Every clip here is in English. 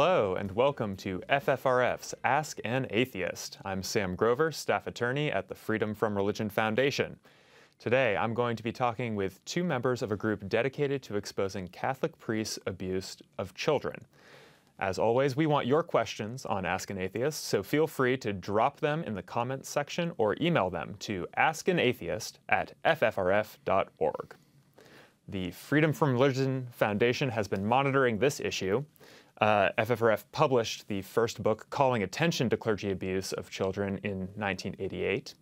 Hello and welcome to FFRF's Ask an Atheist. I'm Sam Grover, staff attorney at the Freedom from Religion Foundation. Today I'm going to be talking with two members of a group dedicated to exposing Catholic priests' abuse of children. As always, we want your questions on Ask an Atheist, so feel free to drop them in the comments section or email them to askanatheist@ffrf.org. The Freedom from Religion Foundation has been monitoring this issue. FFRF published the first book calling attention to clergy abuse of children in 1988.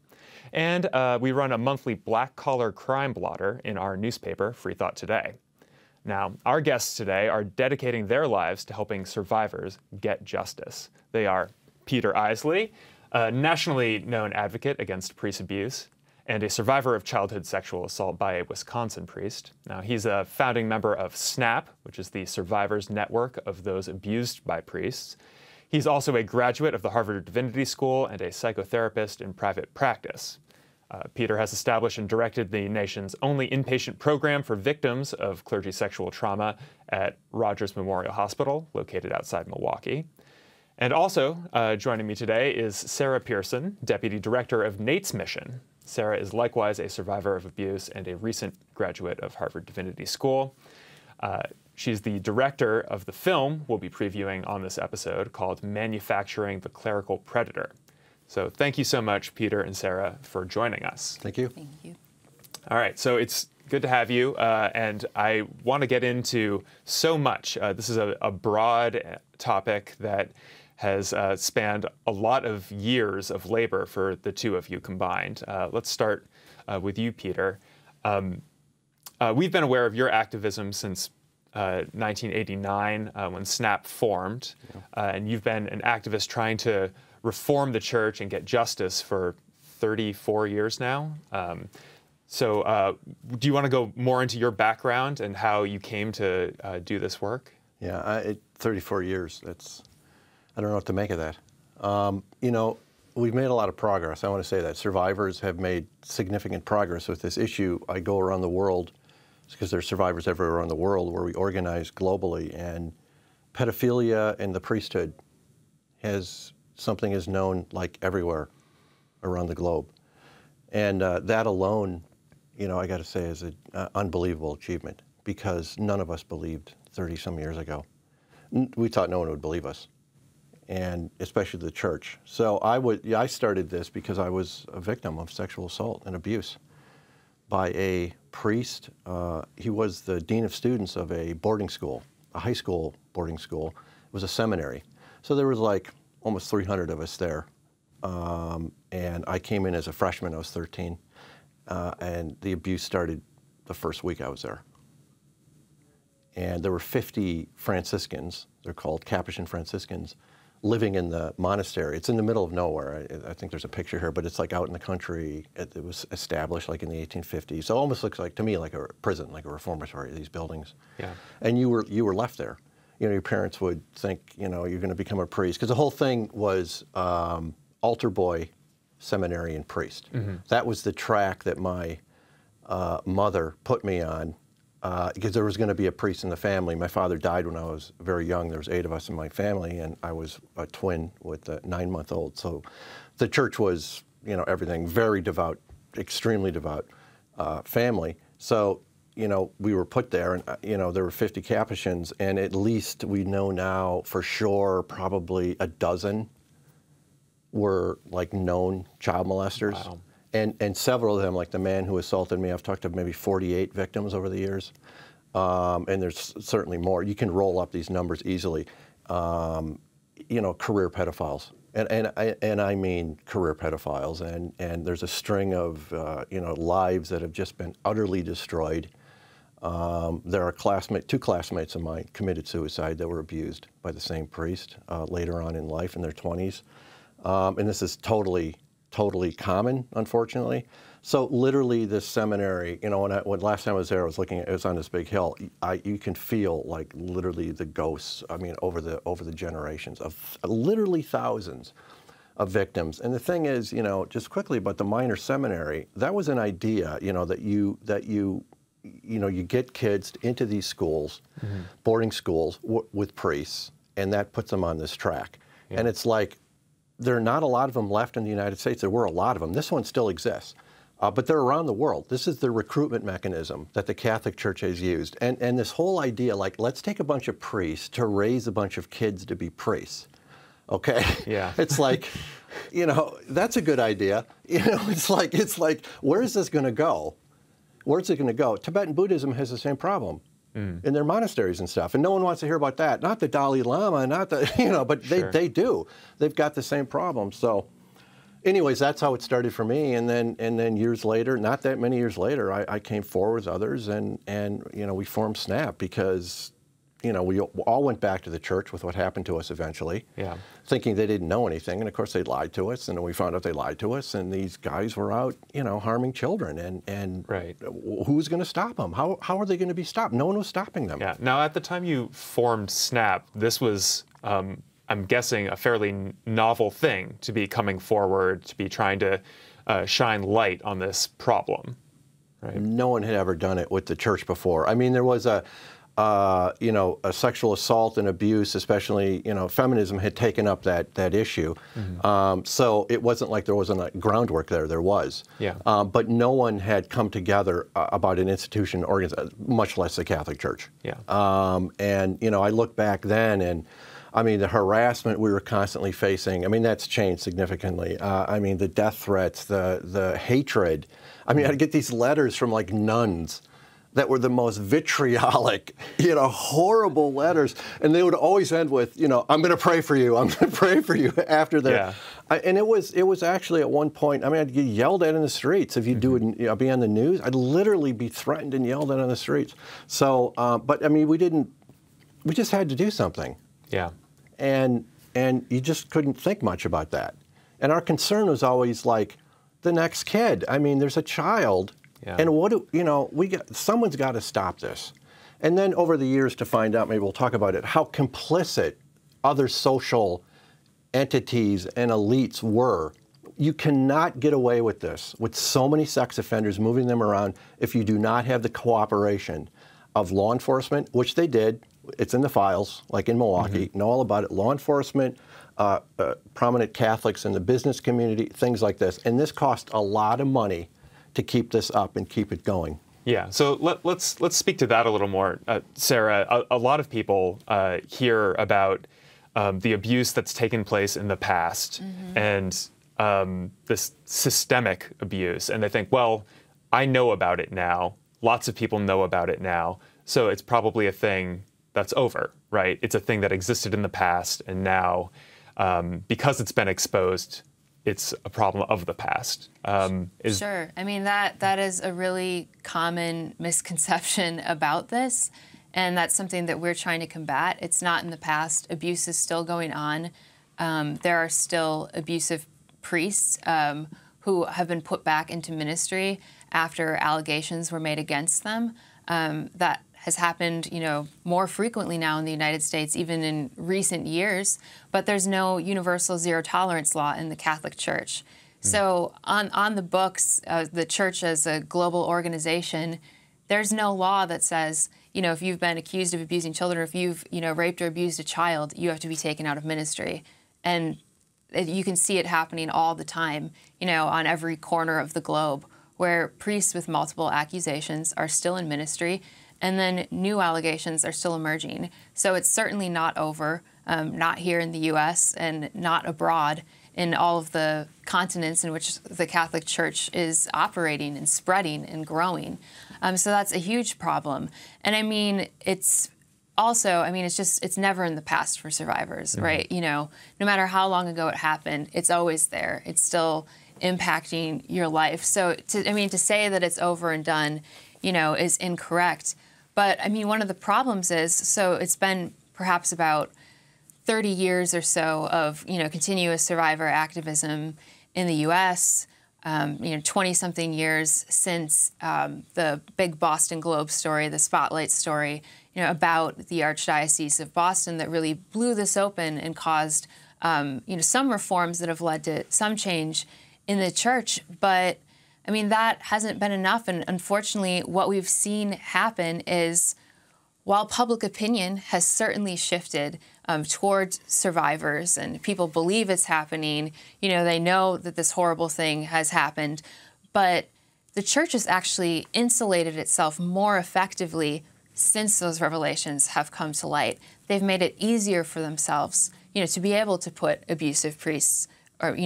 And we run a monthly black-collar crime blotter in our newspaper, Free Thought Today. Now, our guests today are dedicating their lives to helping survivors get justice. They are Peter Isely, a nationally known advocate against priest abuse, and a survivor of childhood sexual assault by a Wisconsin priest. Now, he's a founding member of SNAP, which is the Survivors Network of those abused by priests. He's also a graduate of the Harvard Divinity School and a psychotherapist in private practice. Peter has established and directed the nation's only inpatient program for victims of clergy sexual trauma at Rogers Memorial Hospital, located outside Milwaukee. And also joining me today is Sarah Pearson, Deputy Director of Nate's Mission. Sarah is likewise a survivor of abuse and a recent graduate of Harvard Divinity School. She's the director of the film we'll be previewing on this episode called Manufacturing the Clerical Predator. So thank you so much, Peter and Sarah, for joining us. Thank you. Thank you. All right, so it's good to have you, and I want to get into so much. This is a broad topic that has spanned a lot of years of labor for the two of you combined. Let's start with you, Peter. We've been aware of your activism since 1989 when SNAP formed, and you've been an activist trying to reform the church and get justice for 34 years now. So do you want to go more into your background and how you came to do this work? Yeah, 34 years, I don't know what to make of that. You know, we've made a lot of progress. I want to say that survivors have made significant progress with this issue. I go around the world, because there's survivors everywhere around the world, where we organize globally, and pedophilia in the priesthood something is known like everywhere around the globe. And that alone, you know, I got to say is an unbelievable achievement, because none of us believed 30-some years ago. We thought no one would believe us, and especially the church. So I started this because I was a victim of sexual assault and abuse by a priest. He was the dean of students of a boarding school, a high school boarding school. It was a seminary. So there was like almost 300 of us there. And I came in as a freshman. I was 13. And the abuse started the first week I was there. And there were 50 Franciscans, they're called Capuchin Franciscans, living in the monastery. It's in the middle of nowhere. I think there's a picture here, but it's like out in the country. It was established like in the 1850s. So it almost looks like, to me, like a prison, like a reformatory, these buildings. Yeah. And you were left there. You know, your parents would think, you know, you're going to become a priest. Because the whole thing was altar boy, seminary, and priest. Mm-hmm. That was the track that my mother put me on. Because there was going to be a priest in the family. My father died when I was very young. There was 8 of us in my family, and I was a twin with a 9-month-old. So the church was, you know, everything, very devout, extremely devout family. So, you know, we were put there, and, you know, there were 50 Capuchins, and at least we know now for sure probably a dozen were, like, known child molesters. Wow. And several of them, like the man who assaulted me, I've talked to maybe 48 victims over the years. And there's certainly more. You can roll up these numbers easily. You know, career pedophiles. And I mean career pedophiles. And there's a string of, you know, lives that have just been utterly destroyed. There are 2 classmates of mine committed suicide that were abused by the same priest later on in life in their 20s. And this is totally common, unfortunately. So literally this seminary, you know, when last time I was there, I was looking at, it was on this big hill. You can feel like literally the ghosts, I mean, over the generations of literally thousands of victims. And the thing is, you know, just quickly about the minor seminary, that was an idea, you know, that you get kids into these schools, mm-hmm. boarding schools with priests, and that puts them on this track. Yeah. And it's like, there are not a lot of them left in the United States. There were a lot of them. This one still exists. But they're around the world. This is the recruitment mechanism that the Catholic Church has used. And this whole idea, like, let's take a bunch of priests to raise a bunch of kids to be priests. Okay? Yeah. It's like, you know, that's a good idea. You know, it's like, where is this going to go? Where's it going to go? Tibetan Buddhism has the same problem in their monasteries and stuff. And no one wants to hear about that. Not the Dalai Lama, not the, you know, but they do. They've got the same problem. So anyways, that's how it started for me. And then years later, not that many years later, I came forward with others and you know, we formed SNAP because, you know, we all went back to the church with what happened to us eventually, thinking they didn't know anything. And of course they lied to us, and then we found out they lied to us, and these guys were out, you know, harming children. And who's going to stop them? How are they going to be stopped? No one was stopping them. Yeah. Now, at the time you formed SNAP, this was, I'm guessing, a fairly novel thing to be coming forward, to be trying to shine light on this problem, right? No one had ever done it with the church before. I mean, there was you know, a sexual assault and abuse, especially, you know, feminism had taken up that issue. So it wasn't like there wasn't a groundwork there. There was. But no one had come together about an institution, much less the Catholic Church. And, you know, I look back then, and I mean, the harassment we were constantly facing, I mean, that's changed significantly. I mean, the death threats, the hatred. I mean, I'd get these letters from, like, nuns that were the most vitriolic, you know, horrible letters. And they would always end with, you know, I'm going to pray for you. I'm going to pray for you after that. And it was actually at one point, I mean, I'd get yelled at in the streets. If you do it, you know, be on the news, I'd literally be threatened and yelled at on the streets. So, but I mean, we just had to do something. And you just couldn't think much about that. And our concern was always like the next kid. I mean, there's a child. And you know, someone's got to stop this. And then over the years to find out, maybe we'll talk about it, how complicit other social entities and elites were. You cannot get away with this, with so many sex offenders, moving them around, if you do not have the cooperation of law enforcement, which they did. It's in the files, like in Milwaukee, know all about it. Law enforcement, prominent Catholics in the business community, things like this. And this cost a lot of money to keep this up and keep it going. Yeah, so let's speak to that a little more. Sarah, a lot of people hear about the abuse that's taken place in the past and this systemic abuse, and they think, well, I know about it now. Lots of people know about it now, so it's probably a thing that's over, right? It's a thing that existed in the past, and now, because it's been exposed, it's a problem of the past. Sure. I mean, that is a really common misconception about this, and that's something that we're trying to combat. It's not in the past. Abuse is still going on. There are still abusive priests who have been put back into ministry after allegations were made against them. That has happened, you know, more frequently now in the United States, even in recent years, but there's no universal zero tolerance law in the Catholic Church. So on the books, the church as a global organization, there's no law that says, you know, if you've been accused of abusing children, or if you've, you know, raped or abused a child, you have to be taken out of ministry. And you can see it happening all the time, you know, on every corner of the globe, where priests with multiple accusations are still in ministry, and then new allegations are still emerging. So it's certainly not over, not here in the U.S. and not abroad in all of the continents in which the Catholic Church is operating and spreading and growing. So that's a huge problem. And I mean, it's also, I mean, it's never in the past for survivors, right? You know, no matter how long ago it happened, it's always there. It's still impacting your life. So, to say that it's over and done, you know, is incorrect. But, I mean, one of the problems is, so it's been perhaps about 30 years or so of, you know, continuous survivor activism in the U.S., you know, 20-something years since the big Boston Globe story, the Spotlight story, you know, about the Archdiocese of Boston that really blew this open and caused, you know, some reforms that have led to some change in the church. But, I mean, that hasn't been enough. And unfortunately, what we've seen happen is, while public opinion has certainly shifted, towards survivors, and people believe it's happening. They know that this horrible thing has happened, but the church has actually insulated itself more effectively since those revelations have come to light. They've made it easier for themselves, to be able to put abusive priests or,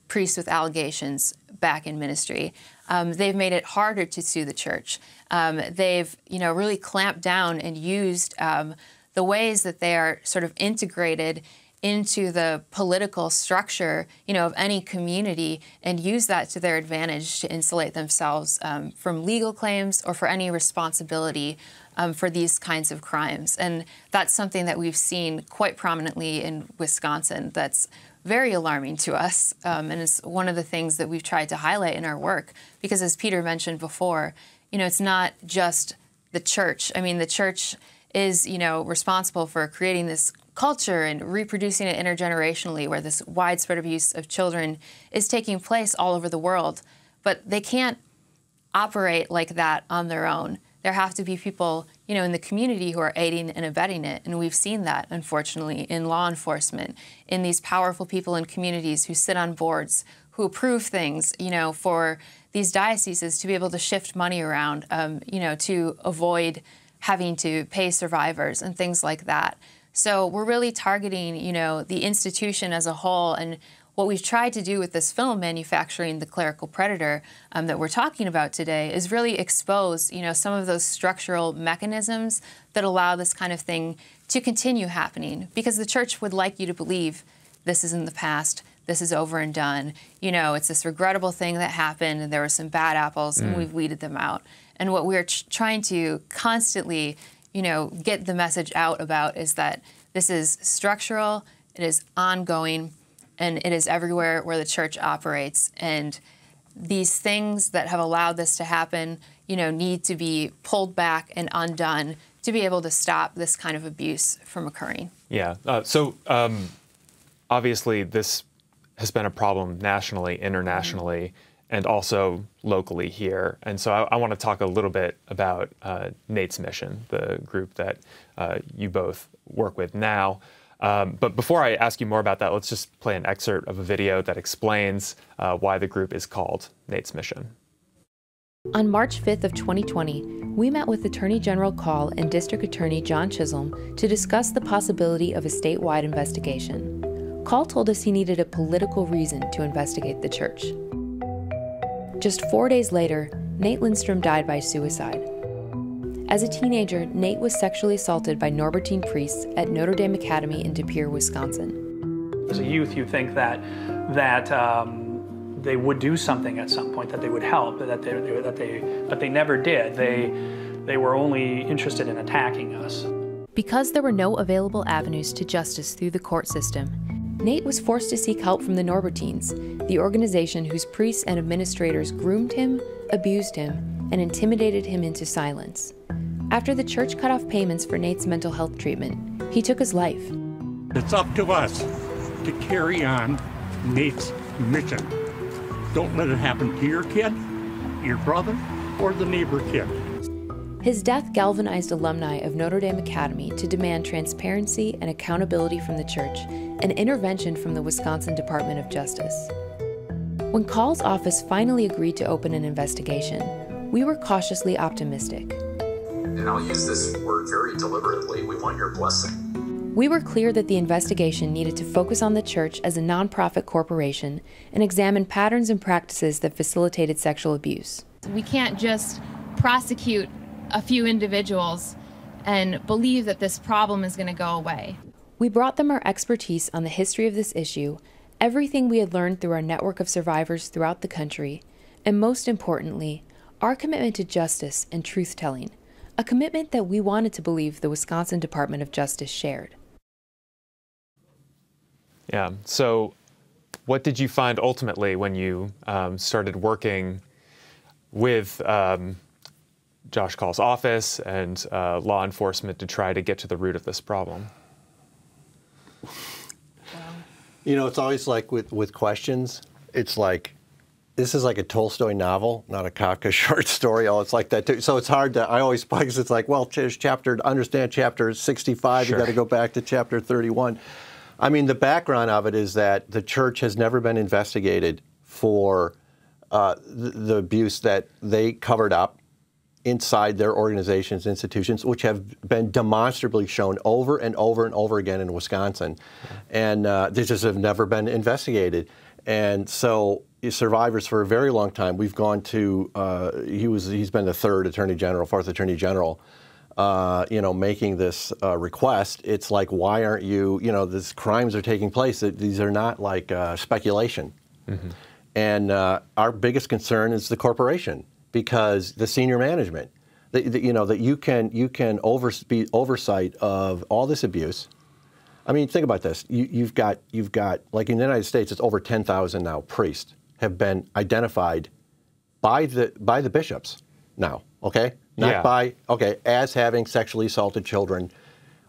priests with allegations back in ministry. They've made it harder to sue the church. They've, really clamped down and used the ways that they are sort of integrated into the political structure, of any community, and use that to their advantage to insulate themselves from legal claims or for any responsibility for these kinds of crimes. And that's something that we've seen quite prominently in Wisconsin that's very alarming to us. And it's one of the things that we've tried to highlight in our work, because as Peter mentioned before, it's not just the church. I mean, the church is, responsible for creating this culture and reproducing it intergenerationally, where this widespread abuse of children is taking place all over the world. But they can't operate like that on their own. There have to be people, in the community who are aiding and abetting it. And we've seen that, unfortunately, in law enforcement, in these powerful people in communities who sit on boards, who approve things, for these dioceses to be able to shift money around, to avoid having to pay survivors and things like that. So we're really targeting, the institution as a whole. And what we've tried to do with this film, Manufacturing the Clerical Predator, that we're talking about today, is really expose, some of those structural mechanisms that allow this kind of thing to continue happening. Because the church would like you to believe this is in the past, this is over and done. It's this regrettable thing that happened, and there were some bad apples, and we've weeded them out. And what we're trying to constantly get the message out about is that this is structural, it is ongoing, and it is everywhere where the church operates. And these things that have allowed this to happen, need to be pulled back and undone to be able to stop this kind of abuse from occurring. Yeah. Obviously, this has been a problem nationally, internationally, and also locally here. And so I want to talk a little bit about Nate's Mission, the group that you both work with now. But before I ask you more about that, let's just play an excerpt of a video that explains why the group is called Nate's Mission. On March 5th of 2020, we met with Attorney General Call and District Attorney John Chisholm to discuss the possibility of a statewide investigation. Call told us he needed a political reason to investigate the church. Just 4 days later, Nate Lindstrom died by suicide. As a teenager, Nate was sexually assaulted by Norbertine priests at Notre Dame Academy in De Pere, Wisconsin. As a youth, you think that they would do something at some point, that they would help, but they never did. They were only interested in attacking us. Because there were no available avenues to justice through the court system, Nate was forced to seek help from the Norbertines, the organization whose priests and administrators groomed him, abused him, and intimidated him into silence. After the church cut off payments for Nate's mental health treatment, he took his life. It's up to us to carry on Nate's mission. Don't let it happen to your kid, your brother, or the neighbor kid. His death galvanized alumni of Notre Dame Academy to demand transparency and accountability from the church and intervention from the Wisconsin Department of Justice. When Call's office finally agreed to open an investigation, we were cautiously optimistic. And I'll use this word very deliberately, we want your blessing. We were clear that the investigation needed to focus on the church as a nonprofit corporation and examine patterns and practices that facilitated sexual abuse. We can't just prosecute a few individuals and believe that this problem is going to go away. We brought them our expertise on the history of this issue, everything we had learned through our network of survivors throughout the country, and most importantly, our commitment to justice and truth-telling, a commitment that we wanted to believe the Wisconsin Department of Justice shared. Yeah, so what did you find ultimately when you started working with Josh Call's office and law enforcement to try to get to the root of this problem? You know, it's always like with questions, it's like this is like a Tolstoy novel, not a Kafka short story. Oh, it's like that too. So it's hard to, I always, because it's like, well, to understand chapter 65, you got to go back to chapter 31. I mean, the background of it is that the church has never been investigated for the abuse that they covered up inside their organizations, institutions, which have been demonstrably shown over and over and over again in Wisconsin. And they just have never been investigated. And so survivors for a very long time, we've gone to, he's been the third Attorney General, fourth Attorney General, you know, making this request. It's like, why aren't you, you know, these crimes are taking place. These are not like speculation. Mm-hmm. And our biggest concern is the corporation, because the senior management, you know, that you can be oversight of all this abuse. I mean, think about this. You've got like in the United States, it's over 10,000 now priests have been identified by the bishops now. Okay, not by as having sexually assaulted children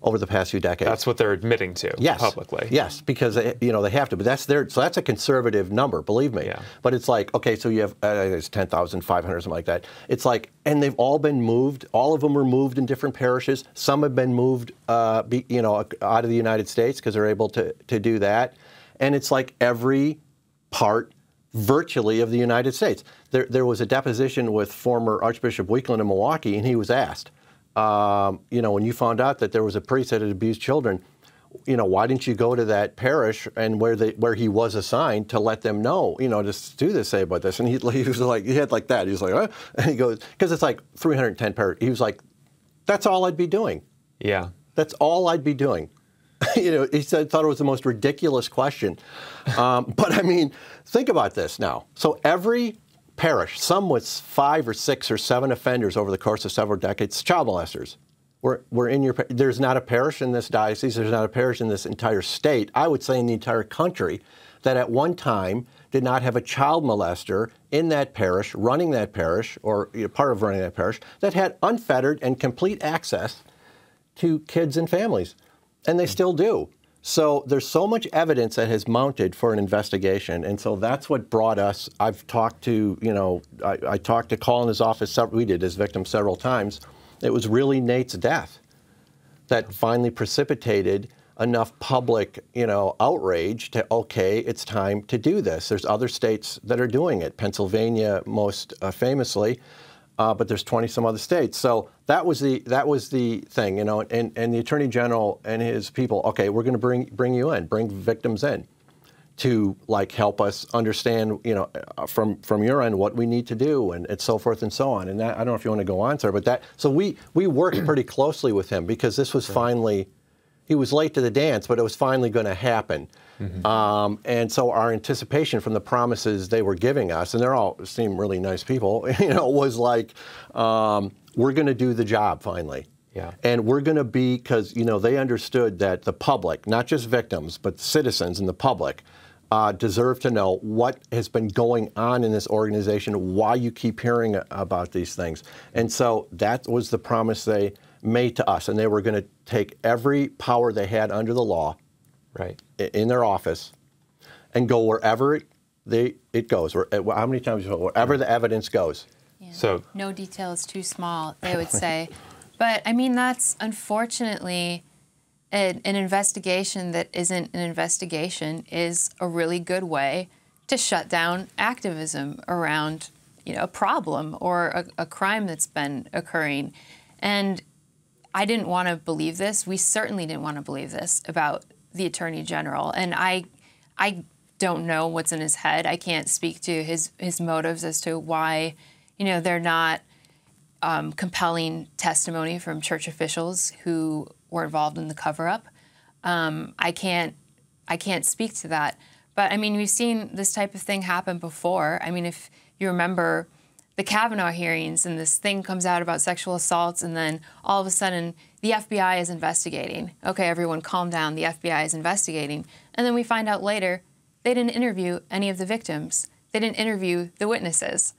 over the past few decades. That's what they're admitting to publicly. Yes, because you know they have to. But that's so that's a conservative number, believe me. Yeah. But it's like, okay, so you have it's 10,500 something like that. It's like, and they've all been moved. All of them were moved in different parishes. Some have been moved, you know, out of the United States because they're able to do that. And it's like every part virtually of the United States. There was a deposition with former Archbishop Weekland in Milwaukee, and he was asked, you know, when you found out that there was a priest that had abused children, you know, why didn't you go to that parish and where he was assigned to let them know, you know, just do this, say about this? And he was like, he had like that. He was like, huh? And he goes, because it's like 310 parish. He was like, that's all I'd be doing. Yeah. That's all I'd be doing. You know, he thought it was the most ridiculous question. But I mean, think about this now. So every parish, some with 5 or 6 or 7 offenders over the course of several decades, child molesters. We're in your, there's not a parish in this diocese, there's not a parish in this entire state, I would say in the entire country, that at one time did not have a child molester in that parish, running that parish, or part of running that parish, that had unfettered and complete access to kids and families. And they still do. So there's so much evidence that has mounted for an investigation, and so that's what brought us. I've talked to, you know, I talked to Call in his office, we did as victims several times. It was really Nate's death that finally precipitated enough public, you know, outrage to, okay, it's time to do this. There's other states that are doing it, Pennsylvania most famously, but there's 20 some other states. So that was the thing, you know, and the Attorney General and his people, okay, we're going to bring you in, bring victims in to like help us understand, you know, from your end what we need to do and so forth and so on. And that, I don't know if you want to go on, sir, but that, so we worked pretty closely with him because this was finally, he was late to the dance, but it was finally going to happen. Mm-hmm. And so our anticipation from the promises they were giving us, and they all seem really nice people, you know, was like, we're going to do the job finally. Yeah. And we're going to be, because, you know, they understood that the public, not just victims, but citizens and the public, deserve to know what has been going on in this organization, why you keep hearing about these things. And so that was the promise they made to us. And they were going to take every power they had under the law in their office and go wherever it goes. How many times? Wherever the evidence goes. Yeah. So no detail is too small, they would say. But I mean, that's unfortunately an investigation that isn't an investigation is a really good way to shut down activism around, you know, a problem or a crime that's been occurring. And I didn't want to believe this. We certainly didn't want to believe this about the Attorney General. And I don't know what's in his head. I can't speak to his motives as to why, you know, they're not compelling testimony from church officials who were involved in the cover-up. I can't speak to that. But I mean, we've seen this type of thing happen before. I mean, if you remember the Kavanaugh hearings and this thing comes out about sexual assaults and then all of a sudden the FBI is investigating. Okay, everyone calm down, the FBI is investigating. And then we find out later they didn't interview any of the victims. They didn't interview the witnesses.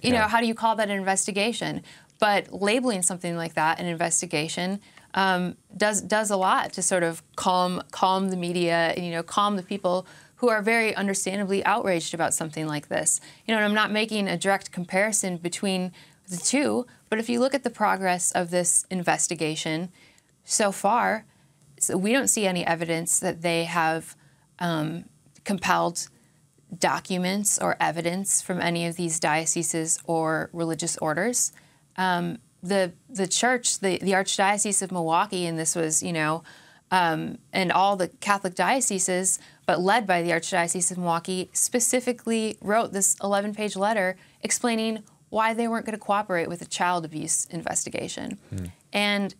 You know, how do you call that an investigation? But labeling something like that an investigation does a lot to sort of calm the media, and, you know, calm the people who are very understandably outraged about something like this. You know, and I'm not making a direct comparison between the two, but if you look at the progress of this investigation so far, we don't see any evidence that they have compelled documents or evidence from any of these dioceses or religious orders. The church, the Archdiocese of Milwaukee, and this was, you know, and all the Catholic dioceses, but led by the Archdiocese of Milwaukee, specifically wrote this 11-page letter explaining why they weren't going to cooperate with a child abuse investigation. And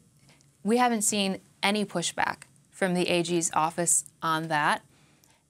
we haven't seen any pushback from the AG's office on that.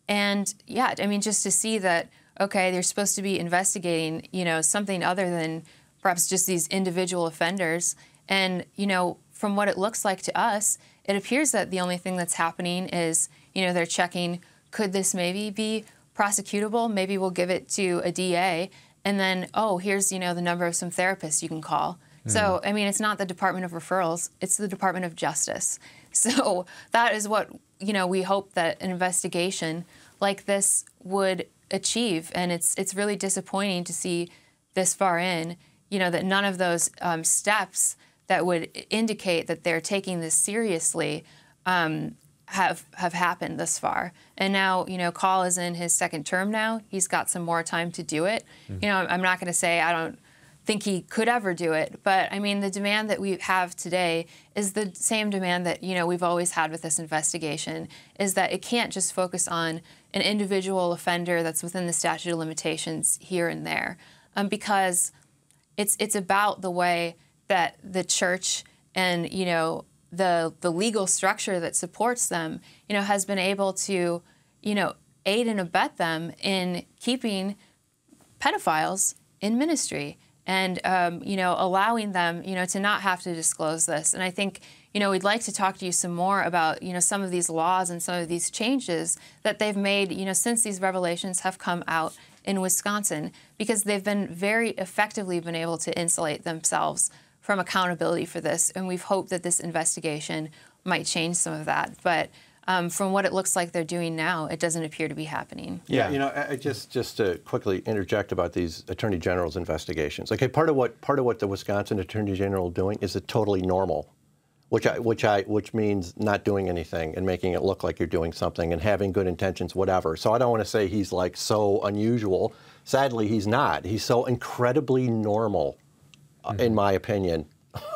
And yeah, I mean, just to see that, okay, they're supposed to be investigating, you know, something other than perhaps just these individual offenders. And, you know, from what it looks like to us, it appears that the only thing that's happening is, you know, they're checking, could this maybe be prosecutable? Maybe we'll give it to a DA. And then, oh, here's, you know, the number of some therapists you can call. So, I mean, it's not the Department of Referrals, it's the Department of Justice. So that is what, you know, we hope that an investigation like this would achieve. And it's really disappointing to see this far in, you know, that none of those steps that would indicate that they're taking this seriously have happened thus far. And now, you know, Call is in his second term now. He's got some more time to do it. You know, I'm not going to say I don't think he could ever do it, but I mean, the demand that we have today is the same demand that, you know, we've always had with this investigation, is that it can't just focus on an individual offender that's within the statute of limitations here and there, because it's about the way that the church and, you know, the legal structure that supports them, you know, has been able to, you know, aid and abet them in keeping pedophiles in ministry and, you know, allowing them, you know, to not have to disclose this. And I think, you know, we'd like to talk to you some more about, you know, some of these laws and some of these changes that they've made, you know, since these revelations have come out in Wisconsin, because they've been very effectively been able to insulate themselves from accountability for this. And we've hoped that this investigation might change some of that. But from what it looks like they're doing now, it doesn't appear to be happening. Yeah, you know, just to quickly interject about these Attorney General's investigations. Okay, part of what the Wisconsin Attorney General is doing is totally normal, which means not doing anything and making it look like you're doing something and having good intentions, whatever. So I don't want to say he's like so unusual. Sadly, he's not. He's so incredibly normal, in my opinion.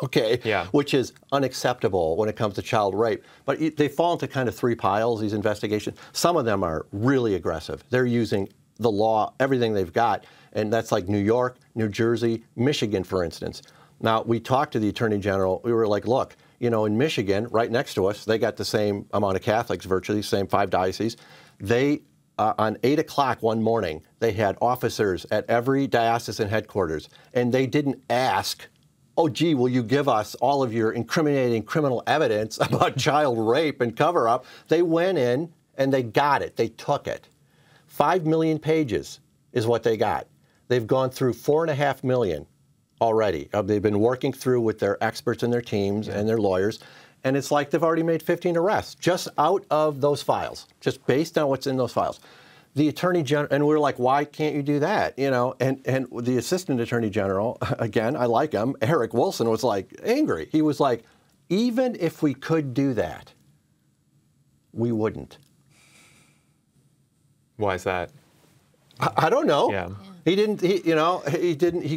Okay, which is unacceptable when it comes to child rape. But they fall into kind of three piles, these investigations. Some of them are really aggressive. They're using the law, everything they've got, and that's like New York, New Jersey, Michigan, for instance. Now, we talked to the Attorney General. We were like, look, you know, in Michigan, right next to us, they got the same amount of Catholics, virtually, same 5 dioceses. They, on 8 o'clock one morning, they had officers at every diocesan headquarters, and they didn't ask, oh, gee, will you give us all of your incriminating criminal evidence about child rape and cover-up? They went in and they got it. They took it. 5 million pages is what they got. They've gone through 4.5 million already. They've been working through with their experts and their teams and their lawyers, and it's like they've already made 15 arrests just out of those files, just based on what's in those files. The Attorney General, and we're like, why can't you do that? You know, and the Assistant Attorney General, again, I like him, Eric Wilson, was like angry. He was like, even if we could do that, we wouldn't. Why is that? I don't know. Yeah. He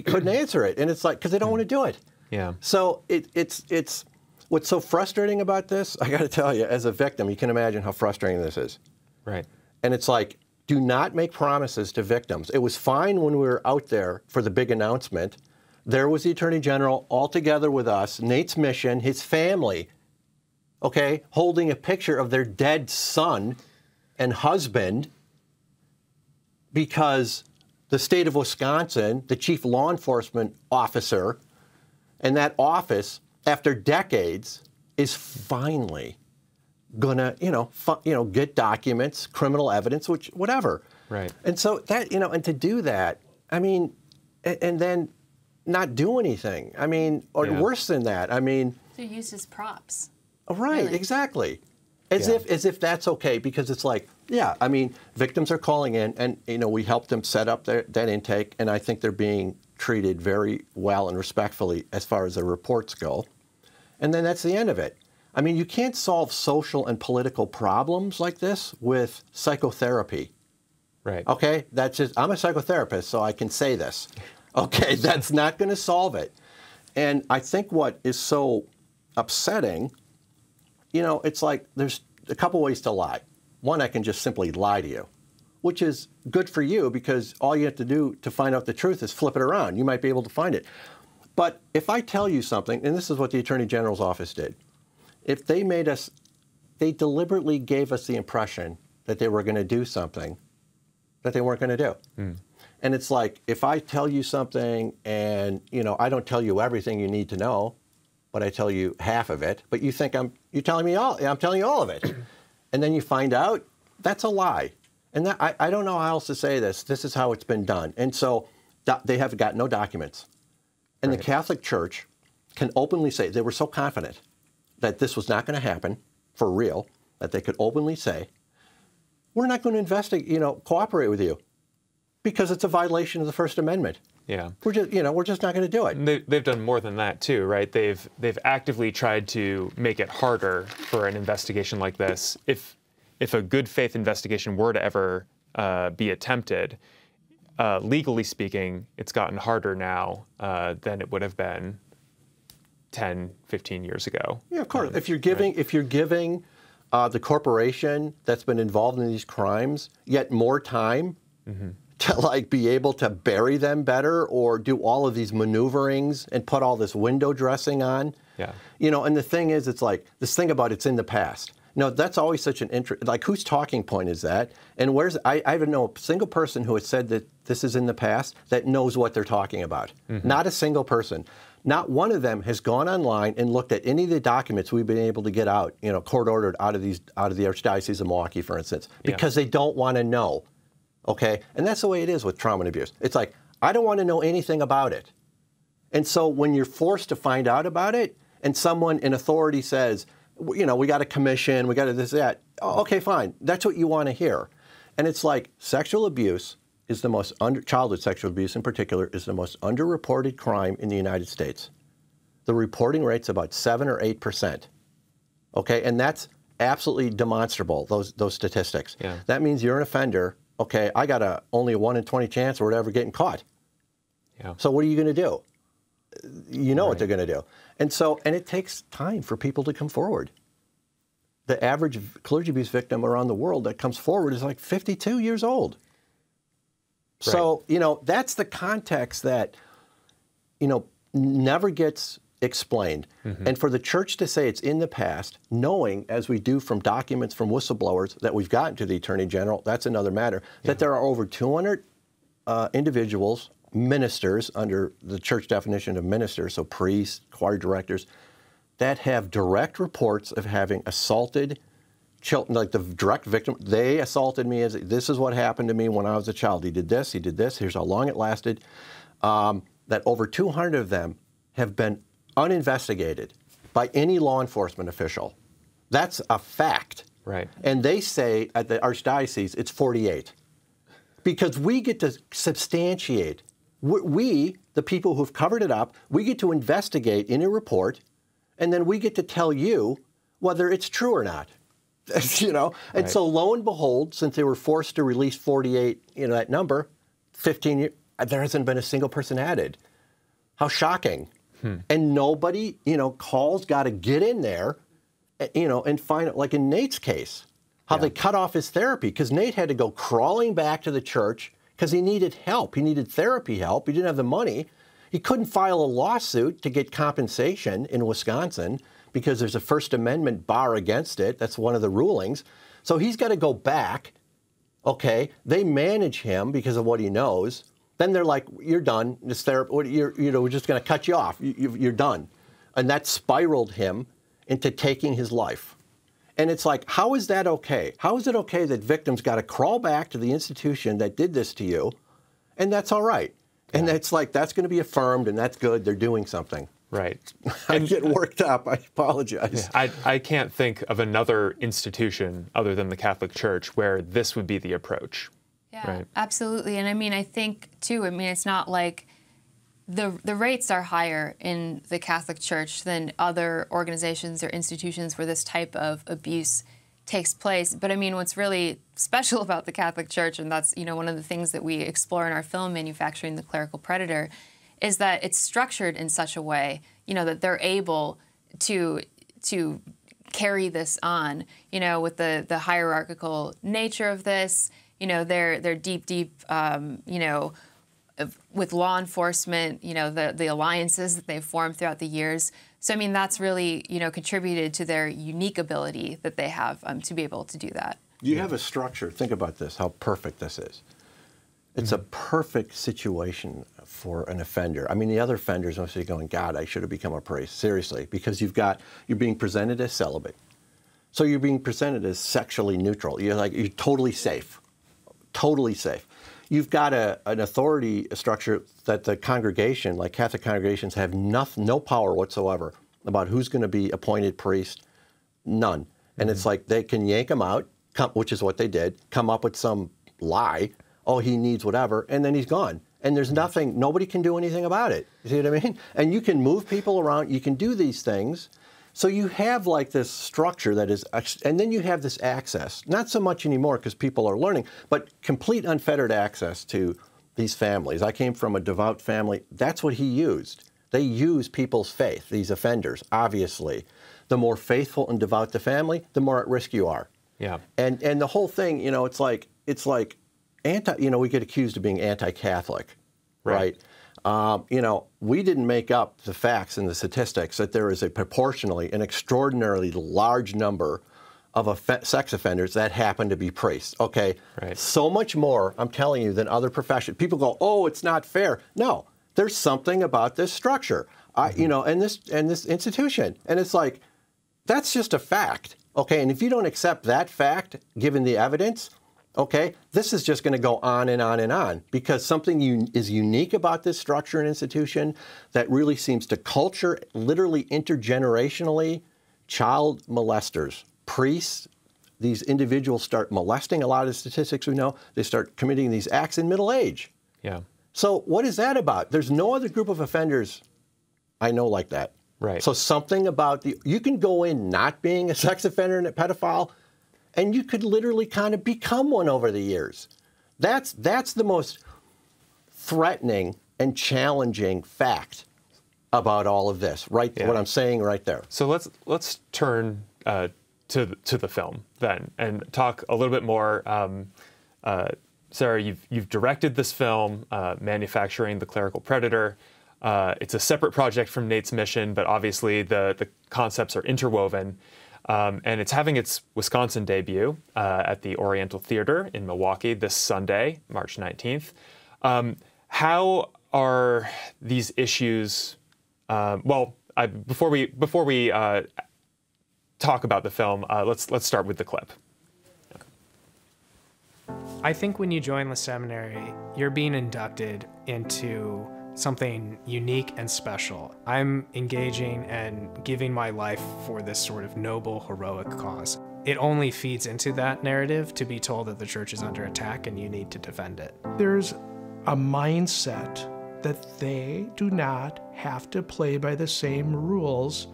couldn't answer it. And it's like, because they don't want to do it. Yeah. So it's what's so frustrating about this, I got to tell you, as a victim, you can imagine how frustrating this is. Right. And it's like, do not make promises to victims. It was fine when we were out there for the big announcement. There was the Attorney General all together with us, Nate's mission, his family, okay, holding a picture of their dead son and husband, because the state of Wisconsin, the chief law enforcement officer, and that office, after decades, is finally gonna, get documents, criminal evidence, which, whatever. Right. And so that, and to do that, I mean, and then not do anything. I mean, or worse than that. I mean. They're used as props. Right, really. Exactly. As if that's okay, because it's like, yeah, I mean, victims are calling in, and we help them set up that intake, and I think they're being treated very well and respectfully as far as their reports go. And then that's the end of it. I mean, you can't solve social and political problems like this with psychotherapy. Right. Okay? That's just, I'm a psychotherapist, so I can say this. Okay, that's not going to solve it. And I think what is so upsetting, it's like there's a couple ways to lie. One, I can just simply lie to you, which is good for you because all you have to do to find out the truth is flip it around. You might be able to find it. But if I tell you something, and this is what the Attorney General's office did, if they deliberately gave us the impression that they were going to do something that they weren't going to do. And it's like, if I tell you something and, I don't tell you everything you need to know, but I tell you half of it, but you think I'm telling you all of it. And then you find out that's a lie. And I don't know how else to say this. This is how it's been done. And so they have got no documents. And the Catholic Church can openly say, they were so confident that this was not going to happen for real, that they could openly say, we're not going to investigate, cooperate with you because it's a violation of the First Amendment. Yeah. We're just not going to do it. And they've done more than that too, right? They've actively tried to make it harder for an investigation like this. If a good faith investigation were to ever be attempted, legally speaking, it's gotten harder now than it would have been 10, 15 years ago. Yeah, of course. If you're giving the corporation that's been involved in these crimes yet more time to be able to bury them better or do all of these maneuverings and put all this window dressing on. Yeah. And the thing is, it's like this thing about it's in the past. No, that's always such an whose talking point is that? And I don't know a single person who has said that this is in the past that knows what they're talking about. Not a single person. Not one of them has gone online and looked at any of the documents we've been able to get out, court-ordered out of the Archdiocese of Milwaukee, for instance, because they don't want to know, okay? And that's the way it is with trauma and abuse. It's like, I don't want to know anything about it. And so when you're forced to find out about it, and someone in authority says, we got a commission, we got this, that, okay, fine. That's what you want to hear. And it's like sexual abuse is the most childhood sexual abuse in particular is the most underreported crime in the United States. The reporting rate's about 7 or 8%. Okay, and that's absolutely demonstrable, those statistics. Yeah. That means you're an offender. Okay, I got only a 1 in 20 chance or whatever getting caught. Yeah. So what are you going to do? You know what they're going to do. And it takes time for people to come forward. The average clergy abuse victim around the world that comes forward is like 52 years old. Right. So, that's the context that, never gets explained. And for the church to say it's in the past, knowing, as we do from documents from whistleblowers that we've gotten to the Attorney General, that's another matter, that there are over 200 individuals, ministers under the church definition of ministers, so priests, choir directors, that have direct reports of having assaulted children, like the direct victim. They assaulted me. This is what happened to me when I was a child. He did this, here's how long it lasted. That over 200 of them have been uninvestigated by any law enforcement official. That's a fact. Right. And they say at the Archdiocese it's 48. Because we get to substantiate. We, the people who've covered it up, we get to investigate in a report, and then we get to tell you whether it's true or not. And so lo and behold, since they were forced to release 48, that number, 15 years, there hasn't been a single person added. How shocking. And nobody, calls got to get in there, and find it, like in Nate's case, how they cut off his therapy, because Nate had to go crawling back to the church because he needed help. He needed therapy help. He didn't have the money. He couldn't file a lawsuit to get compensation in Wisconsin because there's a First Amendment bar against it. That's one of the rulings. So he's got to go back. Okay, they manage him because of what he knows. Then they're like, "You're done. This therapy, we're just going to cut you off. You're done," and that spiraled him into taking his life. And it's like, how is that okay? How is it okay that victims got to crawl back to the institution that did this to you, and that's all right? And it's like, that's going to be affirmed, and that's good. They're doing something. Right. I get worked up. I apologize. Yeah, I can't think of another institution other than the Catholic Church where this would be the approach. Yeah, right? Absolutely. And I mean, I think, too, it's not like the rates are higher in the Catholic Church than other organizations or institutions where this type of abuse takes place. But I mean, what's really special about the Catholic Church, and that's, one of the things that we explore in our film, Manufacturing the Clerical Predator, is that it's structured in such a way, that they're able to carry this on, with the hierarchical nature of this, they're deep, with law enforcement, the alliances that they've formed throughout the years. So, I mean, that's really, contributed to their unique ability that they have to be able to do that. You have a structure. Think about this, how perfect this is. It's a perfect situation for an offender. I mean, the other offenders must be going, God, I should have become a priest. Seriously, because you're being presented as celibate. So you're being presented as sexually neutral. You're totally safe. Totally safe. You've got an authority structure that the congregation, like Catholic congregations, have no power whatsoever about who's going to be appointed priest. None. And it's like they can yank him out, which is what they did, come up with some lie, oh, he needs whatever, and then he's gone. And there's nothing, nobody can do anything about it. You see what I mean? And you can move people around, you can do these things. So you have like this structure that is, and then you have this access, not so much anymore because people are learning, but complete unfettered access to these families. I came from a devout family. That's what he used. They use people's faith, these offenders, obviously. The more faithful and devout the family, the more at risk you are. Yeah. And the whole thing, it's like we get accused of being anti-Catholic, right? We didn't make up the facts and the statistics that there is an extraordinarily large number of sex offenders that happen to be priests. Okay, right. So much more, I'm telling you, than other professions. People go, oh, it's not fair. No, there's something about this structure, and this institution, and it's like that's just a fact. Okay, and if you don't accept that fact, given the evidence, okay, this is just going to go on and on and on because something is unique about this structure and institution that really seems to culture, literally intergenerationally, child molesters, priests. These individuals start molesting. A lot of the statistics we know, they start committing these acts in middle age. Yeah. So what is that about? There's no other group of offenders I know like that. Right. So something about you can go in not being a sex offender and a pedophile, and you could literally kind of become one over the years. That's the most threatening and challenging fact about all of this, right? Yeah. What I'm saying right there. So let's turn to the film then and talk a little bit more. Sarah, you've directed this film, Manufacturing the Clerical Predator. It's a separate project from Nate's mission, but obviously the concepts are interwoven. And it's having its Wisconsin debut at the Oriental Theater in Milwaukee this Sunday, March 19th. How are these issues? Before we talk about the film, let's start with the clip. I think when you join the seminary, you're being inducted into something unique and special. I'm engaging and giving my life for this sort of noble, heroic cause. It only feeds into that narrative to be told that the church is under attack and you need to defend it. There's a mindset that they do not have to play by the same rules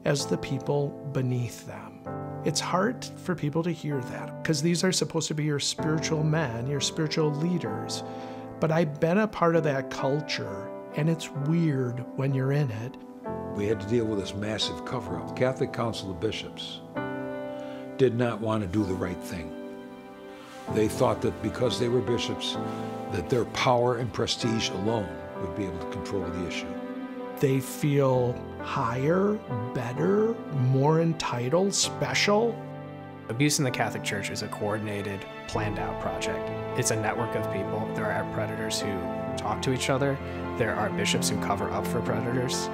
as the people beneath them. It's hard for people to hear that because these are supposed to be your spiritual men, your spiritual leaders. But I've been a part of that culture, and it's weird when you're in it. We had to deal with this massive cover-up. Catholic Council of Bishops did not want to do the right thing. They thought that because they were bishops, that their power and prestige alone would be able to control the issue. They feel higher, better, more entitled, special. Abuse in the Catholic Church is a coordinated, planned-out project. It's a network of people. There are predators who talk to each other. There are bishops who cover up for predators.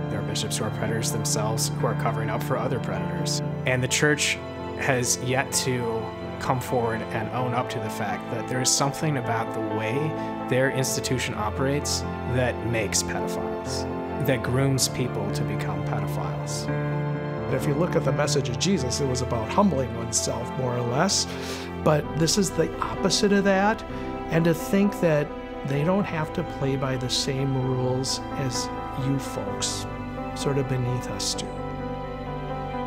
There are bishops who are predators themselves who are covering up for other predators. And the church has yet to come forward and own up to the fact that there is something about the way their institution operates that makes pedophiles. that grooms people to become pedophiles. If you look at the message of Jesus, it was about humbling oneself, more or less. But this is the opposite of that. And to think that they don't have to play by the same rules as you folks, sort of beneath us do.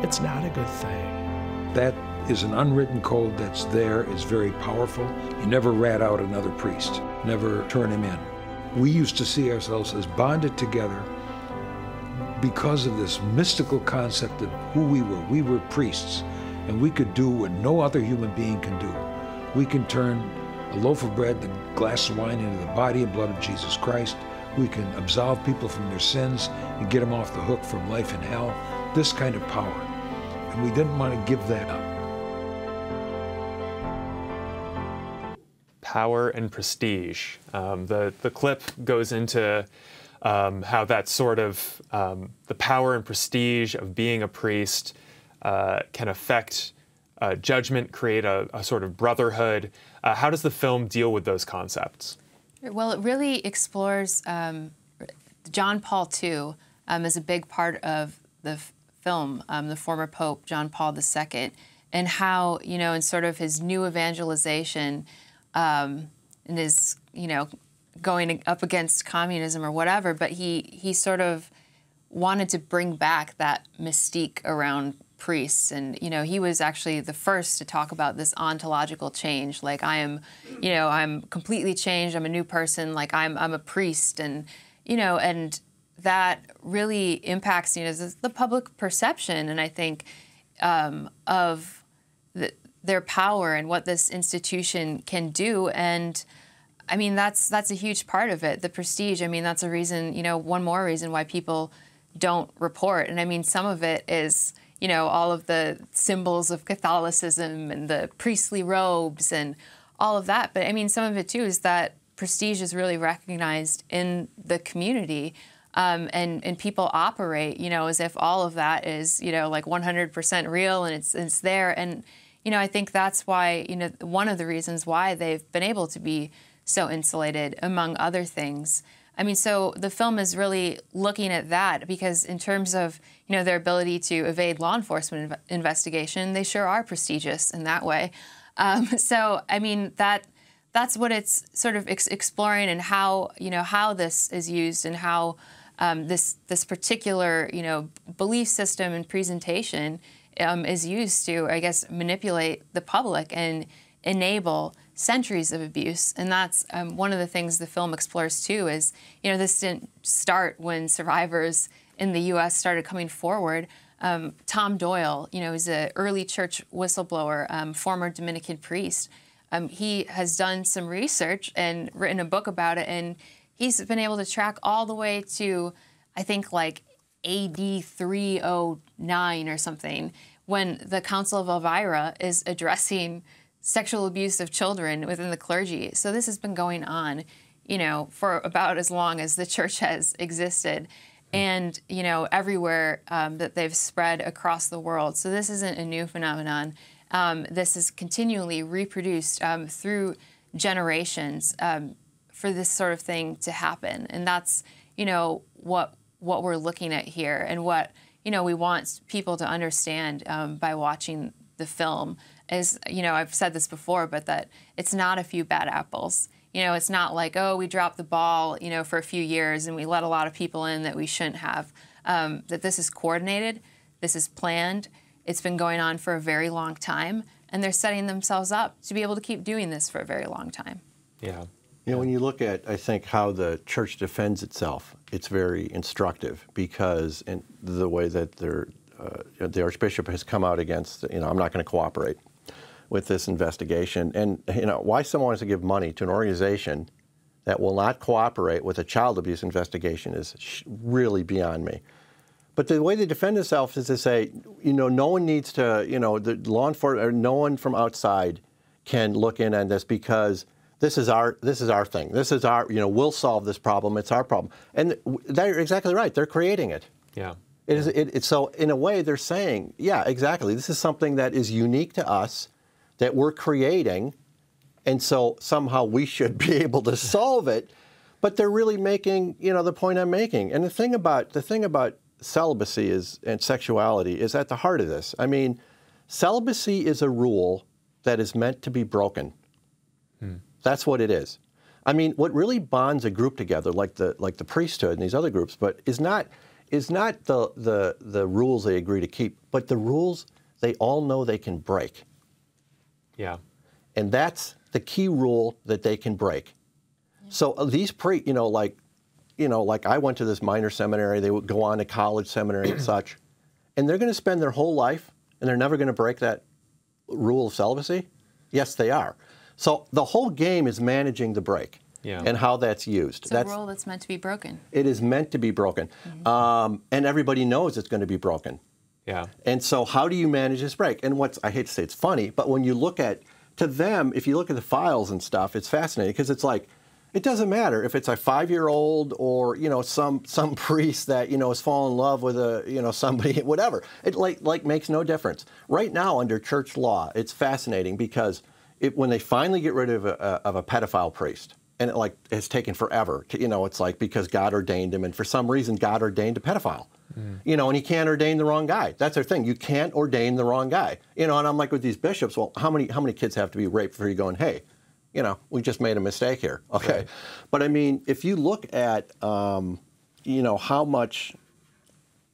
It's not a good thing. That is an unwritten code that's there, is very powerful. You never rat out another priest, never turn him in. We used to see ourselves as bonded together because of this mystical concept of who we were. We were priests, and we could do what no other human being can do. We can turn a loaf of bread, a glass of wine into the body and blood of Jesus Christ. We can absolve people from their sins and get them off the hook from life in hell. This kind of power. And we didn't want to give that up. Power and prestige. The clip goes into how that sort of, the power and prestige of being a priest can affect judgment, create a sort of brotherhood. How does the film deal with those concepts? Well, it really explores John Paul II as a big part of the film, the former Pope John Paul II, and how, you know, in sort of his new evangelization and his, you know, going up against communism or whatever, but he sort of wanted to bring back that mystique around priests. And, you know, he was actually the first to talk about this ontological change. Like, I am, you know, I'm completely changed. I'm a new person. Like, I'm a priest. And, you know, and that really impacts, you know, the public perception. And I think of their power and what this institution can do. And I mean, that's a huge part of it. The prestige, I mean, that's a reason, you know, one more reason why people don't report. And I mean, some of it is, you know, all of the symbols of Catholicism and the priestly robes and all of that. But I mean, some of it too is that prestige is really recognized in the community, and people operate, you know, as if all of that is, you know, like 100% real and it's there. And, you know, I think that's why, you know, one of the reasons why they've been able to be so insulated, among other things. I mean, so the film is really looking at that because in terms of, you know, their ability to evade law enforcement investigation, they sure are prestigious in that way. So, I mean, that's what it's sort of exploring, and how, you know, how this is used and how this particular, you know, belief system and presentation is used to, I guess, manipulate the public and enable centuries of abuse. And that's one of the things the film explores too, is, you know, this didn't start when survivors in the U.S. started coming forward. Tom Doyle, you know, is an early church whistleblower, former Dominican priest. He has done some research and written a book about it, and he's been able to track all the way to, I think, like AD 309 or something, when the Council of Elvira is addressing sexual abuse of children within the clergy. So this has been going on, you know, for about as long as the church has existed, and, you know, everywhere that they've spread across the world. So this isn't a new phenomenon. This is continually reproduced through generations for this sort of thing to happen. And that's, you know, what we're looking at here, and what, you know, we want people to understand by watching the film is, you know, I've said this before, but that it's not a few bad apples. You know, it's not like, oh, we dropped the ball, you know, for a few years and we let a lot of people in that we shouldn't have. That this is coordinated, this is planned, it's been going on for a very long time, and they're setting themselves up to be able to keep doing this for a very long time. Yeah. You know, when you look at, I think, how the church defends itself, it's very instructive, because in the way that the Archbishop has come out against, you know, I'm not going to cooperate with this investigation. And, you know, why someone wants to give money to an organization that will not cooperate with a child abuse investigation is really beyond me. But the way they defend themselves is to say, you know, no one needs to, you know, the law enforcement, or no one from outside can look in on this, because this is our thing. This is our, you know, we'll solve this problem. It's our problem. And they're exactly right. They're creating it. Yeah. So in a way, they're saying, yeah, exactly. This is something that is unique to us, that we're creating, and so somehow we should be able to solve it. but they're really making, you know, the point I'm making. And the thing about celibacy and sexuality is at the heart of this. I mean, celibacy is a rule that is meant to be broken. That's what it is. I mean, what really bonds a group together, like the priesthood and these other groups, but is not the rules they agree to keep, but the rules they all know they can break. Yeah. And that's the key rule that they can break. So these like I went to this minor seminary, they would go on to college seminary and such, and they're going to spend their whole life and they're never going to break that rule of celibacy? Yes, they are. So the whole game is managing the break and how that's used. It's a rule that's meant to be broken. It is meant to be broken. And everybody knows it's going to be broken. Yeah. And so how do you manage this break? And I hate to say it's funny, but when you look at, to them, if you look at the files and stuff, it's fascinating because it's like, it doesn't matter if it's a 5-year-old or, you know, some priest that, you know, has fallen in love with somebody, whatever. It like makes no difference. Right now under church law, it's fascinating because when they finally get rid of a pedophile priest, and it has taken forever, it's like because God ordained him, and for some reason God ordained a pedophile. You know, and he can't ordain the wrong guy. That's their thing. You can't ordain the wrong guy. You know, and I'm like with these bishops, well, how many kids have to be raped before you going, hey, you know, we just made a mistake here. Okay. Right. But I mean, if you look at, you know, how much,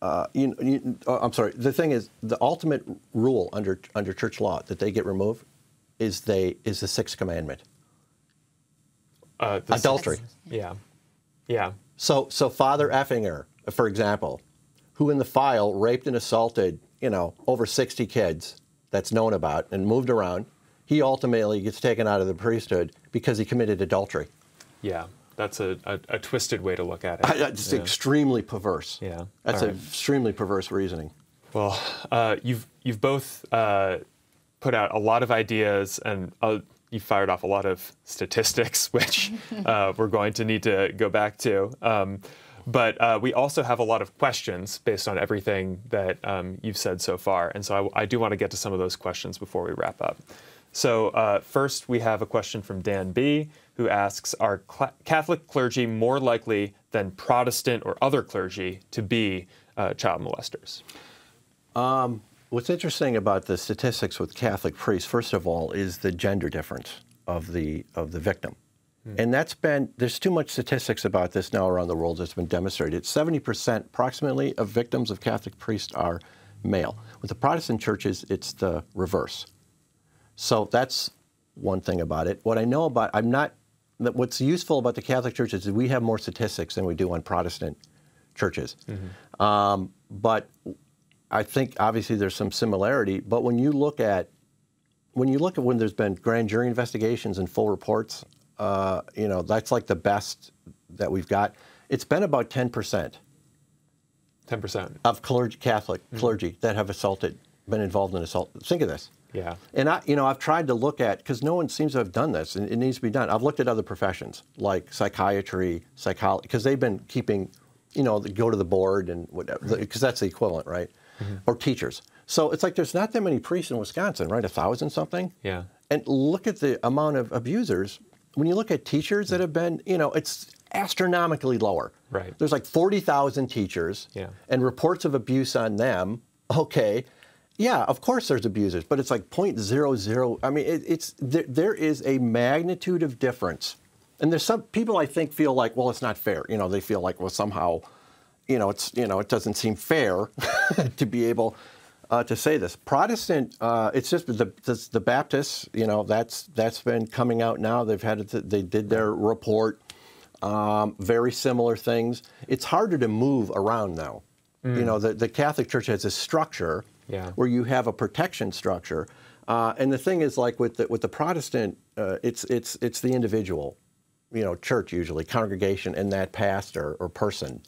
I'm sorry, the thing is, the ultimate rule under church law that they get removed is the sixth commandment. Adultery. Yeah. Yeah. So Father Effinger, for example, who in the file raped and assaulted, you know, over 60 kids that's known about and moved around, he ultimately gets taken out of the priesthood because he committed adultery. Yeah, that's a twisted way to look at it. It's extremely perverse. Yeah. That's extremely perverse reasoning. Well, you've both put out a lot of ideas, and you fired off a lot of statistics, which we're going to need to go back to. But we also have a lot of questions based on everything that you've said so far. And so I do want to get to some of those questions before we wrap up. So first, we have a question from Dan B., who asks, are Catholic clergy more likely than Protestant or other clergy to be child molesters? What's interesting about the statistics with Catholic priests, first of all, is the gender difference of the victim. And there's too much statistics about this now around the world that's been demonstrated. 70% approximately of victims of Catholic priests are male. With the Protestant churches, it's the reverse. So that's one thing about it. What I know about, what's useful about the Catholic churches is we have more statistics than we do on Protestant churches. But I think obviously there's some similarity, but when you look at when there's been grand jury investigations and full reports, you know, that's like the best that we've got. It's been about 10%. 10% of Catholic clergy that have been involved in assault. Think of this. Yeah. And I've tried to look at, because no one seems to have done this, and it needs to be done. I've looked at other professions like psychiatry, psychology, because they've been keeping, you know, go to the board and whatever, because that's the equivalent, right? Or teachers. So it's like there's not that many priests in Wisconsin, right? 1,000 something. Yeah. And look at the amount of abusers. When you look at teachers that have been, you know, it's astronomically lower. Right. There's like 40,000 teachers, and reports of abuse on them. Okay. Yeah, of course there's abusers, but it's like 0.00. I mean, there is a magnitude of difference. And there's some people I think feel like, well, it's not fair. You know, they feel like, well, somehow, it doesn't seem fair to be able to say this. Protestant, it's just the Baptists. You know, that's been coming out now. They did their report. Very similar things. It's harder to move around now. You know, the Catholic Church has a structure where you have a protection structure, and the thing is, like with the Protestant, it's the individual, you know, church usually, congregation, and that pastor or person.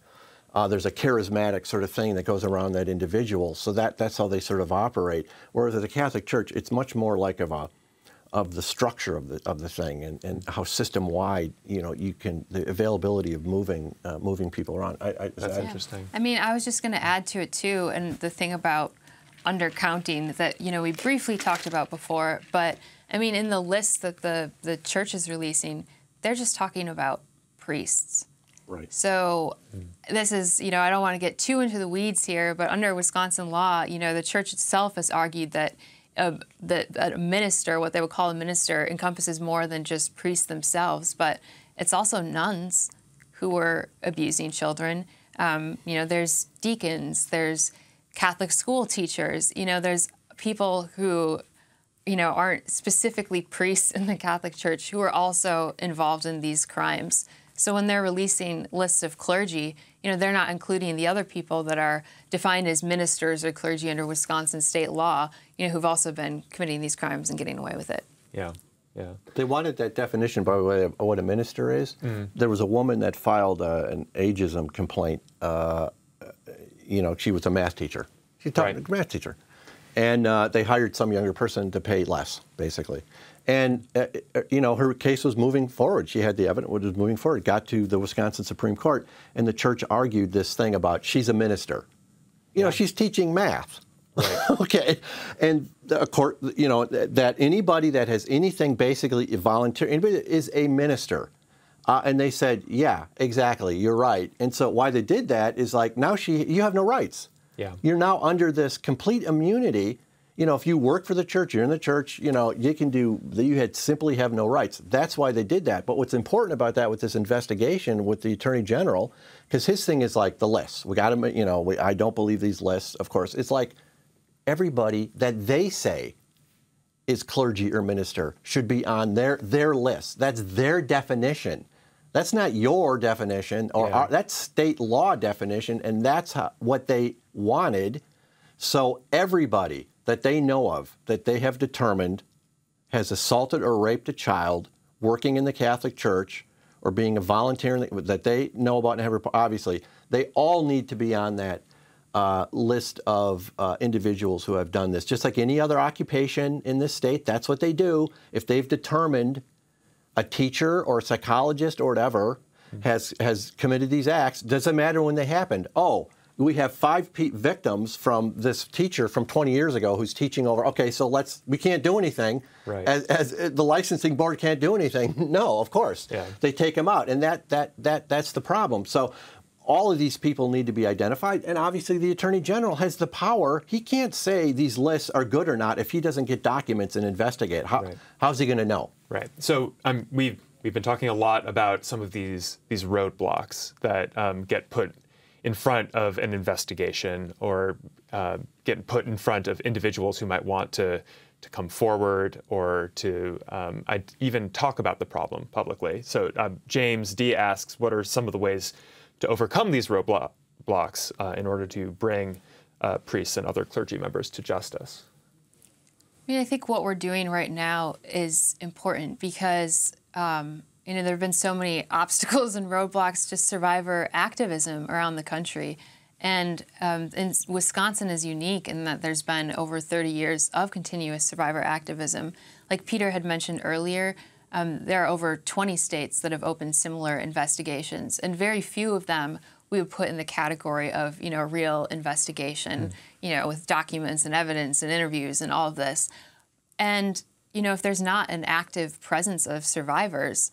There's a charismatic sort of thing that goes around that individual, so that's how they sort of operate. Whereas at the Catholic Church, it's much more like of the structure of the thing and how system-wide, you know, the availability of moving people around. That's interesting. I mean, I was just going to add to it too, and the thing about undercounting that, you know, we briefly talked about before, but I mean, in the list that the church is releasing, they're just talking about priests. Right. So this is, I don't want to get too into the weeds here, but under Wisconsin law, the church itself has argued that a minister, what they would call a minister, encompasses more than just priests themselves, but it's also nuns who were abusing children. There's deacons, there's Catholic school teachers, there's people who, aren't specifically priests in the Catholic Church who are also involved in these crimes. So when they're releasing lists of clergy, they're not including the other people that are defined as ministers or clergy under Wisconsin state law, who've also been committing these crimes and getting away with it. Yeah. Yeah. They wanted that definition, by the way, of what a minister is. There was a woman that filed an ageism complaint. She was a math teacher. She's a math teacher. And they hired some younger person to pay less, basically. And, her case was moving forward. She had the evidence, was moving forward, got to the Wisconsin Supreme Court, and the church argued this thing about she's a minister. She's teaching math. Right. Okay. And the court, that anybody that has anything basically volunteer, anybody that is a minister. And they said, yeah, exactly, you're right. And so why they did that is like, now you have no rights. Yeah. You're now under this complete immunity. If you work for the church, you're in the church, you simply have no rights. That's why they did that. But what's important about that with this investigation with the Attorney General, because his thing is like the lists. We got to, I don't believe these lists, of course. It's like everybody that they say is clergy or minister should be on their list. That's their definition. That's not your definition, or that's state law definition, and that's what they wanted. So everybody that they know of, that they have determined has assaulted or raped a child working in the Catholic Church or being a volunteer that they know about and have, obviously, they all need to be on that list of individuals who have done this. Just like any other occupation in this state, that's what they do. If they've determined a teacher or a psychologist or whatever has committed these acts, doesn't matter when they happened. Oh, we have 5 victims from this teacher from 20 years ago who's teaching over. Okay, so we can't do anything. Right. As the licensing board can't do anything. No, of course. Yeah. They take them out, and that's the problem. So all of these people need to be identified, and obviously the Attorney General has the power. He can't say these lists are good or not if he doesn't get documents and investigate. How's he going to know? Right. So we've been talking a lot about some of these roadblocks that get put in front of an investigation or get put in front of individuals who might want to come forward or to even talk about the problem publicly. So James D. asks, what are some of the ways to overcome these roadblocks in order to bring priests and other clergy members to justice? I think what we're doing right now is important because there have been so many obstacles and roadblocks to survivor activism around the country. And Wisconsin is unique in that there's been over 30 years of continuous survivor activism. Like Peter had mentioned earlier, there are over 20 states that have opened similar investigations, and very few of them we would put in the category of, a real investigation, with documents and evidence and interviews and all of this. And, if there's not an active presence of survivors,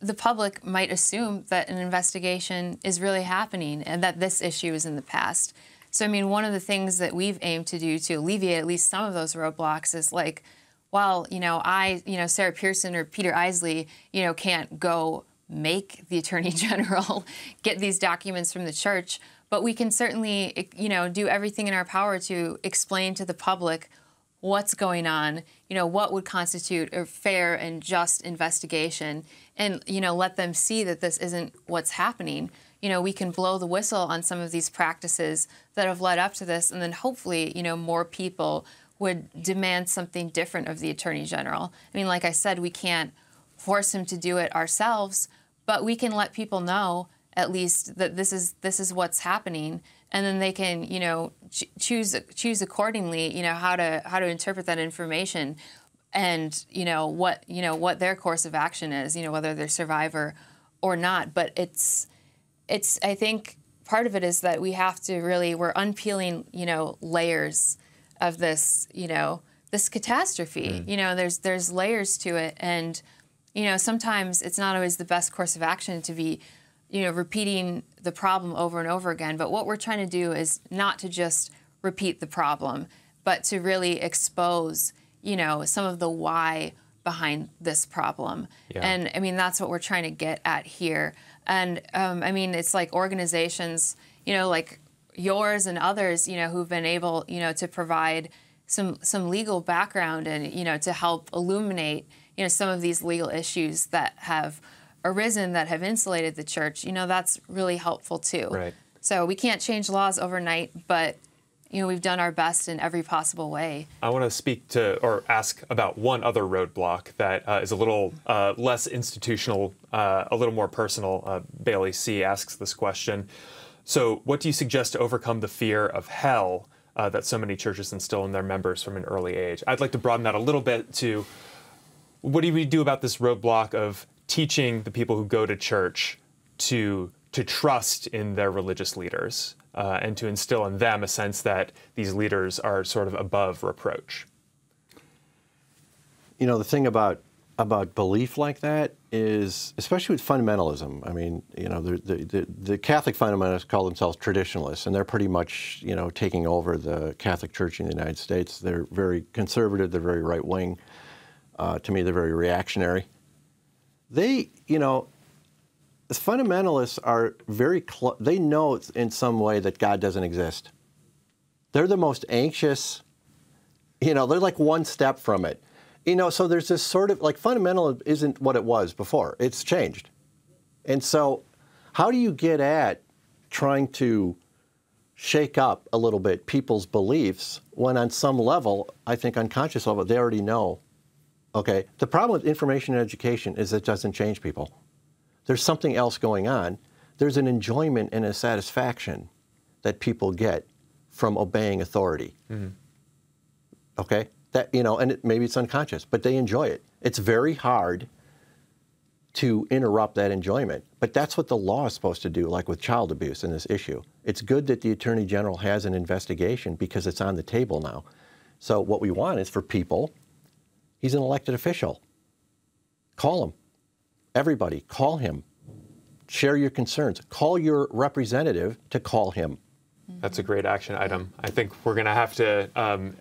the public might assume that an investigation is really happening and that this issue is in the past. So, one of the things that we've aimed to do to alleviate at least some of those roadblocks is like, well, Sarah Pearson or Peter Isely, can't go make the Attorney General get these documents from the church, but we can certainly, do everything in our power to explain to the public what's going on, what would constitute a fair and just investigation, and, let them see that this isn't what's happening. We can blow the whistle on some of these practices that have led up to this, and then hopefully, more people would demand something different of the Attorney General. Like I said, we can't force him to do it ourselves, but we can let people know at least that this is what's happening, and then they can choose accordingly how to interpret that information, and what their course of action is, whether they're survivor or not. But it's I think part of it is that we have to we're unpeeling layers of this this catastrophe. There's layers to it, and sometimes it's not always the best course of action to be, repeating the problem over and over again. But what we're trying to do is not to just repeat the problem, but to really expose, some of the why behind this problem. Yeah. And I mean, that's what we're trying to get at here. And I mean, it's like organizations, like yours and others, who've been able, to provide some legal background and, to help illuminate, some of these legal issues that have arisen, that have insulated the church, that's really helpful too. Right. So we can't change laws overnight, but we've done our best in every possible way. I want to speak to or ask about one other roadblock that is a little less institutional, a little more personal. Bailey C. asks this question. So what do you suggest to overcome the fear of hell that so many churches instill in their members from an early age? I'd like to broaden that a little bit to what do we do about this roadblock of teaching the people who go to church to trust in their religious leaders? And to instill in them a sense that these leaders are sort of above reproach. The thing about belief like that is, especially with fundamentalism, I mean, the Catholic fundamentalists call themselves traditionalists, and they're pretty much, taking over the Catholic Church in the United States. They're very conservative, they're very right-wing. To me, they're very reactionary. They, the fundamentalists are very they know in some way that God doesn't exist. They're the most anxious, they're like one step from it. So there's this sort of, like, fundamentalism isn't what it was before. It's changed. And so how do you get at trying to shake up a little bit people's beliefs when on some level, I think unconscious level, they already know, okay? The problem with information and education is it doesn't change people. There's something else going on. There's an enjoyment and a satisfaction that people get from obeying authority. Mm-hmm. Okay? That, and maybe it's unconscious, but they enjoy it. It's very hard to interrupt that enjoyment. But that's what the law is supposed to do, like with child abuse in this issue. It's good that the Attorney General has an investigation because it's on the table now. So what we want is for people, he's an elected official. Call him. Everybody, call him. Share your concerns. Call your representative to call him. That's a great action item. I think we're going to have to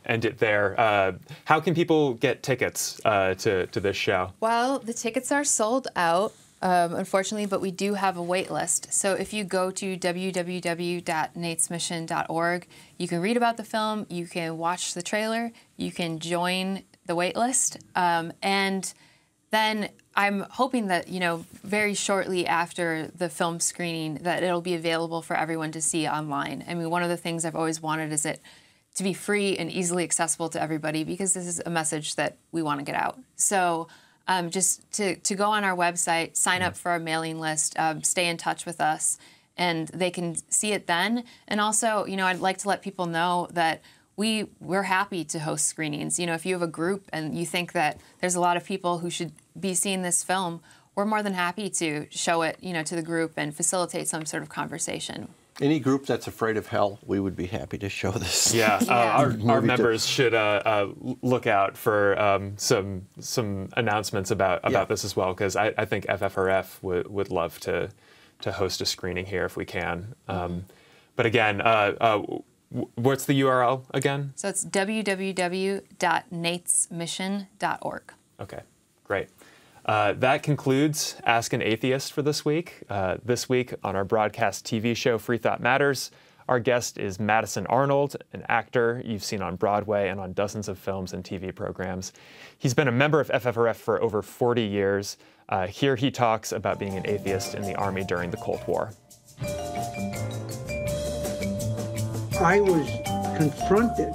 end it there. How can people get tickets to this show? Well, the tickets are sold out, unfortunately, but we do have a wait list. So if you go to www.natesmission.org, you can read about the film, you can watch the trailer, you can join the wait list, and then I'm hoping that, very shortly after the film screening, that it'll be available for everyone to see online. I mean, one of the things I've always wanted is it to be free and easily accessible to everybody, because this is a message that we want to get out. So just to go on our website, sign up for our mailing list, stay in touch with us, and they can see it then. And also, I'd like to let people know that we're happy to host screenings. If you have a group and you think that there's a lot of people who should be seeing this film, we're more than happy to show it, to the group and facilitate some sort of conversation. Any group that's afraid of hell, we would be happy to show this. Yeah, our members should look out for some announcements about this as well, because I think FFRF would love to host a screening here if we can. But again, what's the URL again? So it's www.natesmission.org. Okay, great. That concludes Ask an Atheist for this week. This week on our broadcast TV show, Free Thought Matters, our guest is Madison Arnold, an actor you've seen on Broadway and on dozens of films and TV programs. He's been a member of FFRF for over 40 years. Here he talks about being an atheist in the Army during the Cold War. I was confronted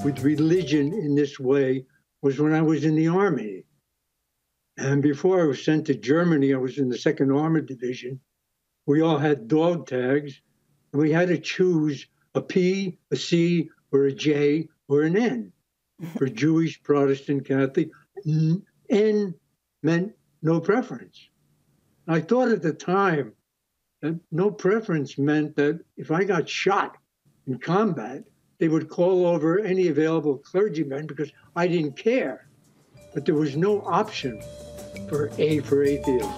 with religion in this way was when I was in the Army. And before I was sent to Germany, I was in the 2nd Armored Division. We all had dog tags, and we had to choose a P, a C, or a J, or an N. For Jewish, Protestant, Catholic, N meant no preference. I thought at the time that no preference meant that if I got shot in combat, they would call over any available clergymen because I didn't care. but there was no option for A for atheism.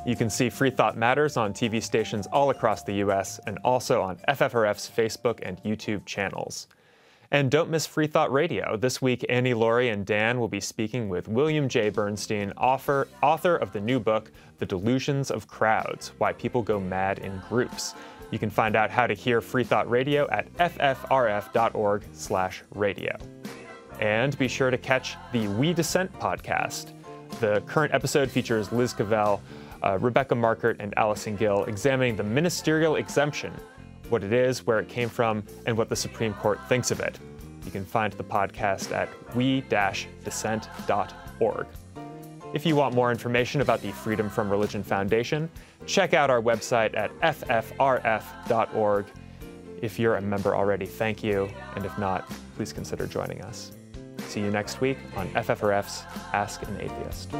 You can see Free Thought Matters on TV stations all across the US and also on FFRF's Facebook and YouTube channels. And don't miss Free Thought Radio. This week, Annie, Laurie, and Dan will be speaking with William J. Bernstein, author of the new book, The Delusions of Crowds, Why People Go Mad in Groups. You can find out how to hear Free Thought Radio at ffrf.org/radio. And be sure to catch the We Dissent podcast. The current episode features Liz Cavell, Rebecca Markert, and Allison Gill examining the ministerial exemption, what it is, where it came from, and what the Supreme Court thinks of it. You can find the podcast at we-dissent.org. If you want more information about the Freedom from Religion Foundation, check out our website at ffrf.org. If you're a member already, thank you, and if not, please consider joining us. See you next week on FFRF's Ask an Atheist.